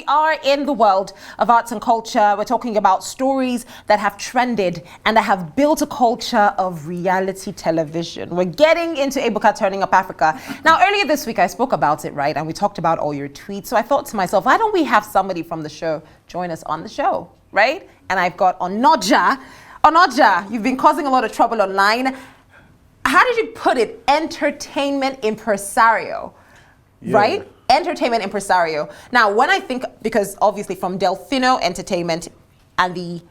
are in the world of arts and culture. We're talking about stories that have trended and that have built a culture of reality television. We're getting into Ebuka Turning Up Africa. Now, earlier this week, I spoke about it, right? And we talked about all your tweets. So I thought to myself, why don't we have somebody from the show join us on the show, right? And I've got Onoja. Onoja, you've been causing a lot of trouble online. How did you put it? Entertainment impresario, right? Entertainment impresario. Now, when I think, because obviously from Delfino Entertainment and the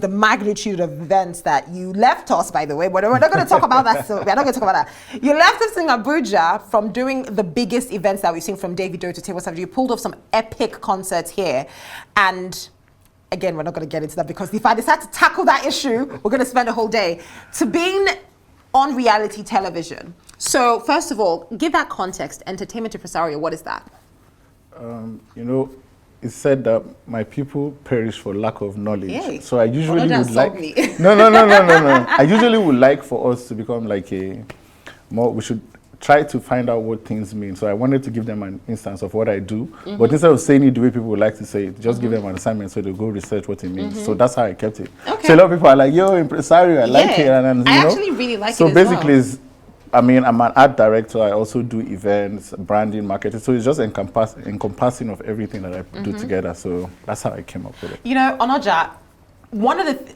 magnitude of events that you left us, by the way, but we're not going to talk about that. So we're not going to talk about that. You left us in Abuja from doing the biggest events that we've seen from Davido to Table Savage. You pulled off some epic concerts here. And again, we're not going to get into that because if I decide to tackle that issue, we're going to spend a whole day. To being on reality television. So first of all, give that context. Entertainment impresario, what is that? It's said that my people perish for lack of knowledge. Yay. So I usually would like... Me. No. I usually would like for us to become like we should try to find out what things mean. So I wanted to give them an instance of what I do. Mm-hmm. But instead of saying it the way people would like to say it, just give them an assignment so they go research what it means. Mm-hmm. So that's how I kept it. Okay. So a lot of people are like, yo, impresario, I like it. And I actually really like it so as basically, well. I'm an art director. I also do events, branding, marketing. So it's just encompassing of everything that I do together. So that's how I came up with it. You know, Onoja,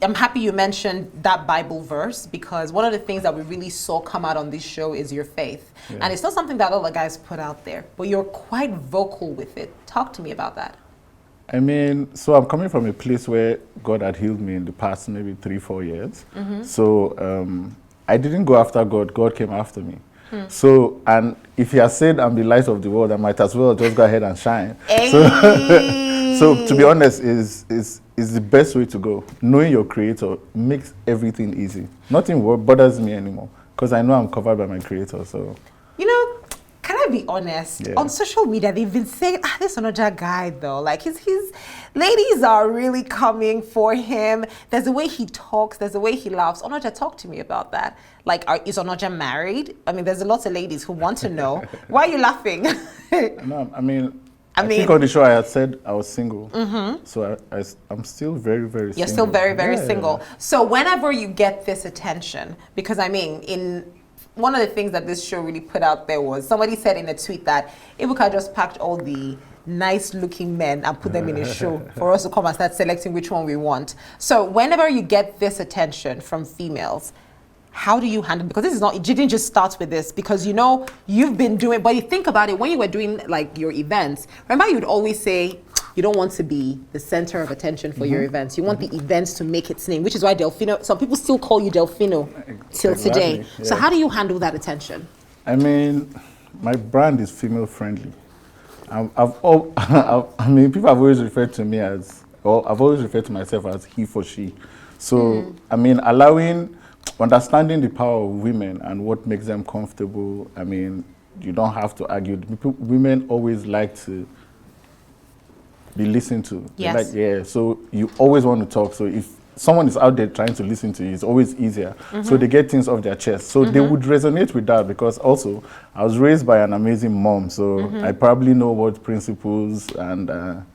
I'm happy you mentioned that Bible verse because one of the things that we really saw come out on this show is your faith. Yeah. And it's not something that all the guys put out there, but you're quite vocal with it. Talk to me about that. I mean, so I'm coming from a place where God had healed me in the past maybe 3-4 years. Mm-hmm. So I didn't go after God. God came after me. So, and if he has said I'm the light of the world, I might as well just go ahead and shine. Hey. So to be honest, is the best way to go. Knowing your creator makes everything easy. Nothing bothers me anymore because I know I'm covered by my creator. So, can I be honest? Yeah. On social media, they've been saying, this Onoja guy though, like his ladies are really coming for him. There's the way he talks, there's the way he laughs. Onoja, talk to me about that. Like, is Onoja married? I mean, there's a lot of ladies who want to know. Why are you laughing? No, I think on the show I had said I was single. Mm-hmm. So I'm still very, very single. You're still very, very single. So whenever you get this attention, because one of the things that this show really put out there was somebody said in a tweet that Ebuka just packed all the nice looking men and put them in a show for us to come and start selecting which one we want. So whenever you get this attention from females, how do you handle it? Because it didn't just start with this because you've been doing, but you think about it, when you were doing like your events, remember you'd always say, you don't want to be the center of attention for your events. You want the events to make its name, which is why Delfino, some people still call you Delfino till today. Yeah. So how do you handle that attention? I mean, my brand is female friendly. People have always referred to me as, or I've always referred to myself as he for she. So, understanding the power of women and what makes them comfortable, you don't have to argue. Women always like to be listened to. Yes. So you always want to talk. So if someone is out there trying to listen to you, it's always easier. Mm-hmm. So they get things off their chest. So they would resonate with that because also I was raised by an amazing mom. So I probably know what principles and a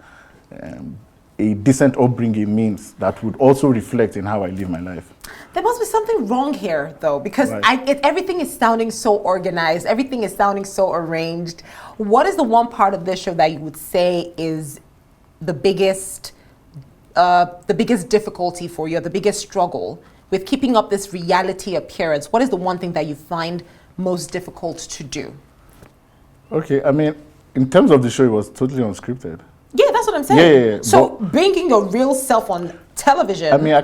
decent upbringing means that would also reflect in how I live my life. There must be something wrong here, though, because everything is sounding so organized. Everything is sounding so arranged. What is the one part of this show that you would say is the biggest difficulty for you, the biggest struggle with keeping up this reality appearance? What is the one thing that you find most difficult to do? Okay, in terms of the show, it was totally unscripted. Yeah, that's what I'm saying. Yeah. So bringing your real self on television. I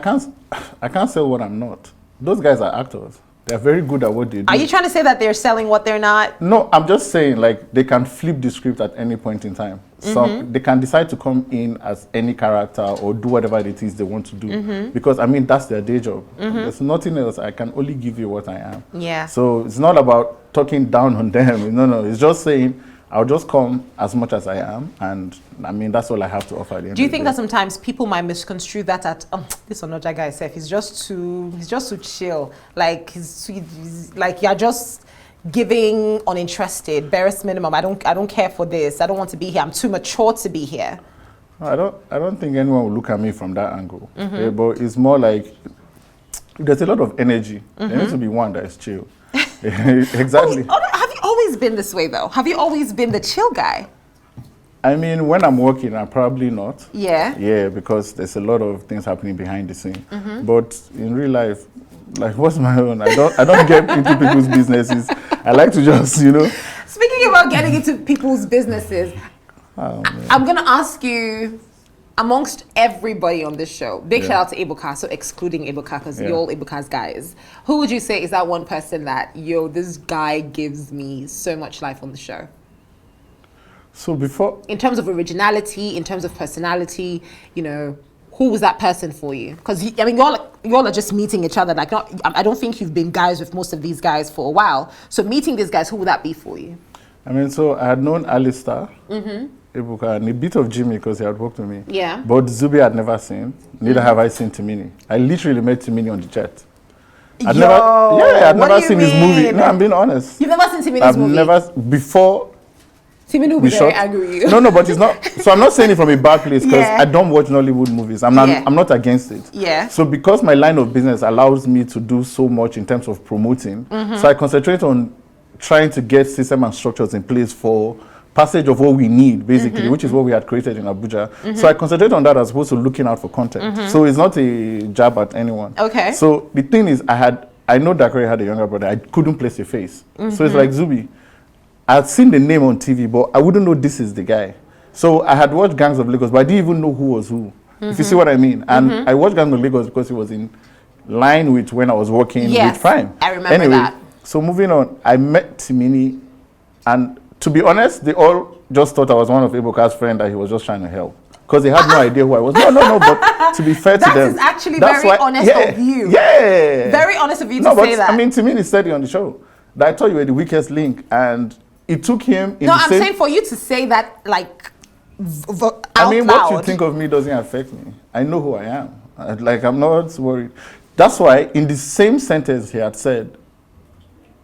can't sell what I'm not. Those guys are actors. They're very good at what they do. Are you trying to say that they're selling what they're not? No, I'm just saying they can flip the script at any point in time. They can decide to come in as any character or do whatever it is they want to do. Because that's their day job. There's nothing else. I can only give you what I am. Yeah. So it's not about talking down on them. No. It's just saying I'll just come as much as I am, and that's all I have to offer. Do you think that sometimes people might misconstrue that at this Onoja guy self? He's just too chill. Like he's like you're just giving, uninterested, barest minimum. I don't care for this. I don't want to be here. I'm too mature to be here. I don't think anyone will look at me from that angle. But it's more like there's a lot of energy. There needs to be one that is chill. Exactly. Have you always been this way though? Have you always been the chill guy? I mean, when I'm working, I'm probably not. Yeah. Yeah, because there's a lot of things happening behind the scene. But in real life, like, what's my own? I don't get into people's businesses. I like to just, Speaking about getting into people's businesses, I'm gonna ask you, amongst everybody on this show, big shout out to Ebuka, so excluding Ebuka, because you're all Ebuka's guys. Who would you say is that one person that, this guy gives me so much life on the show? So before... In terms of originality, in terms of personality, who was that person for you? Because, y'all are just meeting each other. Like, I don't think you've been guys with most of these guys for a while. So meeting these guys, who would that be for you? I mean, so I had known Alistair, Ebuka, and a bit of Jimmy because he had worked with me. Yeah. But Zubi I'd never seen. Neither have I seen Timini. I literally met Timini on the jet. I'd never seen his movie. No, I'm being honest. You've never seen Timini's movie? Before... Timini will be very angry with you. No, but it's not. So I'm not saying it from a bad place because I don't watch Nollywood movies. I'm not against it. Yeah. So because my line of business allows me to do so much in terms of promoting, so I concentrate on trying to get system and structures in place for passage of what we need, basically, which is what we had created in Abuja. So I concentrate on that as opposed to looking out for content. So it's not a jab at anyone. Okay. So the thing is, I know Dakari had a younger brother. I couldn't place a face. So it's like Zubi. I'd seen the name on TV, but I wouldn't know this is the guy. So I had watched Gangs of Lagos, but I didn't even know who was who. If you see what I mean. And I watched Gangs of Lagos because it was in line with when I was working with Prime. I remember that. So moving on, I met Timini, and to be honest, they all just thought I was one of Ebuka's friends that he was just trying to help. Because they had no idea who I was. No, but to be fair to them. That is actually very honest of you. Yeah. Very honest of you to say that. I mean, Timini said it on the show that I thought you were the weakest link, and it took him in I'm saying for you to say that, like, out I mean, loud. what you think of me doesn't affect me. I know who I am. I'm not worried. That's why in the same sentence he had said,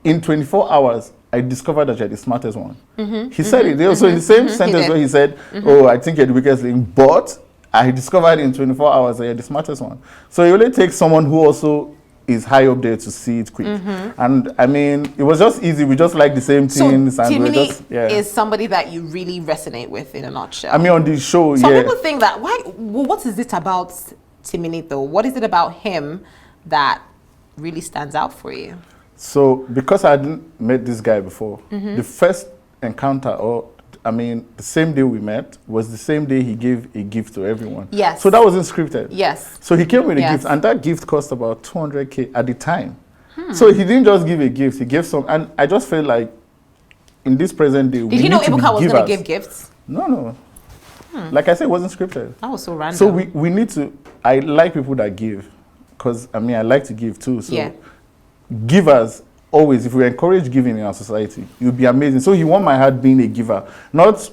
in 24 hours, I discovered that you're the smartest one. He said it. Also in the same sentence where he said, oh, I think you're the weakest link, but I discovered in 24 hours that you're the smartest one. So it only takes someone who also is high up there to see it quick. And I mean, it was just easy. We just like the same things. So Timini is somebody that you really resonate with in a nutshell. I mean, on the show, Some people think that, what is it about Timini though? What is it about him that really stands out for you? So because I hadn't met this guy before, the first encounter, the same day we met was the same day he gave a gift to everyone. Yes. So that wasn't scripted. Yes. So he came with a gift, and that gift cost about 200K at the time. So he didn't just give a gift, he gave some, and I just felt like in this present day, Did he know Ebuka was going to give gifts? No. Like I said, it wasn't scripted. That was so random. So we need to, I like people that give, because I like to give too. So givers, always, if we encourage giving in our society, it would be amazing. So he won my heart being a giver, not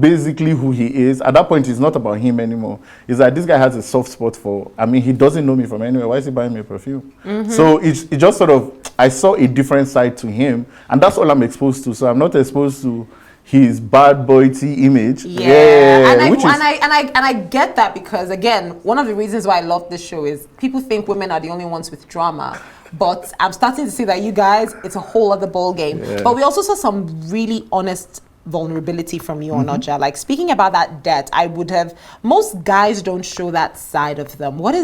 basically who he is. At that point, it's not about him anymore. It's that this guy has a soft spot for, he doesn't know me from anywhere. Why is he buying me a perfume? So it just sort of, I saw a different side to him, and that's all I'm exposed to. So I'm not exposed to his bad boy T image. And I get that, because again, one of the reasons why I love this show is people think women are the only ones with drama. But I'm starting to see that you guys, it's a whole other ball game. But we also saw some really honest vulnerability from you, Onoja. Like, speaking about that debt, most guys don't show that side of them. What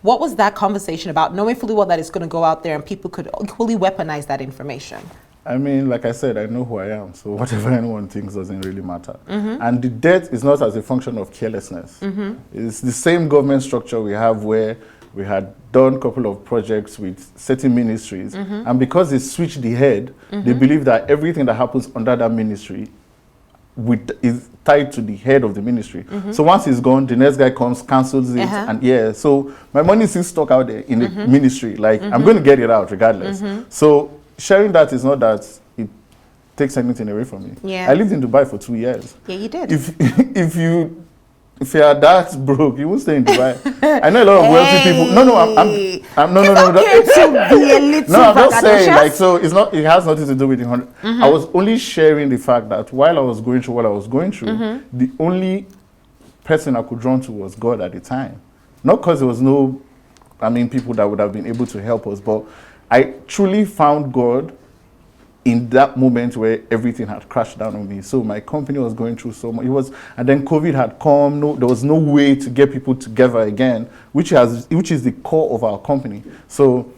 was that conversation about, knowing fully well that it's going to go out there and people could equally weaponize that information? Like I said, I know who I am, so whatever anyone thinks doesn't really matter. And the debt is not as a function of carelessness. It's the same government structure we have where we had done a couple of projects with certain ministries, and because they switched the head, they believe that everything that happens under that ministry is tied to the head of the ministry. So once he's gone, the next guy comes, cancels it, and so my money is still stuck out there in the ministry. Like, I'm going to get it out regardless. So sharing that is not that it takes anything away from me. I lived in Dubai for 2 years. Yeah, you did. If you if you are that broke, you won't stay in Dubai. I know a lot of wealthy people. No, I'm no, no, no, no. To be a little No, I'm just saying, braggadocious. like, so it's not. It has nothing to do with the 100. I was only sharing the fact that while I was going through what I was going through, the only person I could run to was God at the time. Not because there was no, people that would have been able to help us, but I truly found God in that moment where everything had crashed down on me. So my company was going through so much. And then COVID had come. No, there was no way to get people together again, which is the core of our company. So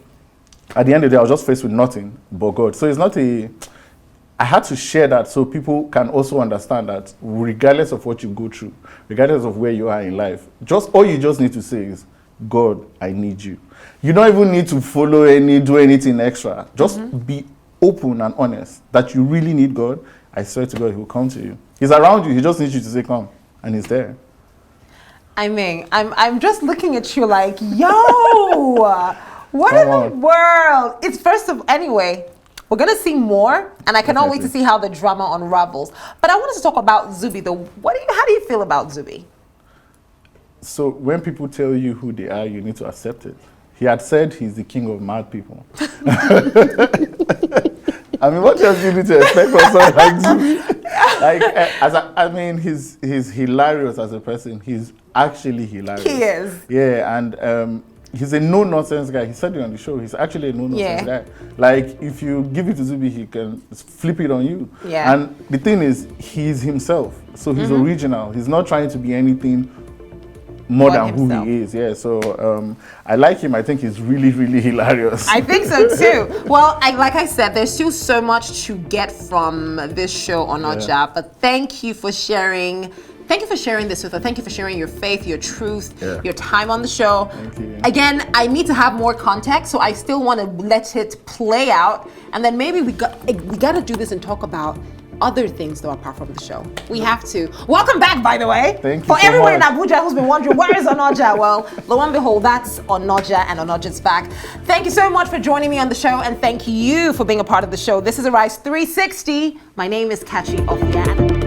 at the end of the day, I was just faced with nothing but God. So it's not I had to share that so people can also understand that regardless of what you go through, regardless of where you are in life, all you just need to say is, God, I need you. You don't even need to do anything extra. Just be open and honest that you really need God. I swear to God, he will come to you. He's around you. He just needs you to say, come. And he's there. I'm just looking at you like, yo, what in the world? It's anyway, we're going to see more, and I cannot wait to see how the drama unravels. But I wanted to talk about Zubi, though. How do you feel about Zubi? So when people tell you who they are, you need to accept it. He had said he's the king of mad people. What else do you need to expect from someone like Zubi? He's hilarious as a person. He's actually hilarious. He is. Yeah, and he's a no-nonsense guy. He said it on the show. He's actually a no-nonsense guy. Like, if you give it to Zubi, he can flip it on you. Yeah. And the thing is, he's himself. So he's original. He's not trying to be anything more than himself. Who he is. Yeah, so I like him. I think he's really, really hilarious. I think so too. Well, like I said, there's still so much to get from this show, Onoja. But thank you for sharing. Thank you for sharing this with us. Thank you for sharing your faith, your truth, your time on the show. Thank you. Again, I need to have more context, so I still want to let it play out, and then maybe we got to do this and talk about other things though apart from the show. We have to. Welcome back, by the way. Thank you For so everyone much. in Abuja who's been wondering, where is Onoja? Well, lo and behold, that's Onoja, and Onoja's back. Thank you so much for joining me on the show, and thank you for being a part of the show. This is Arise 360. My name is Kachi Ofian.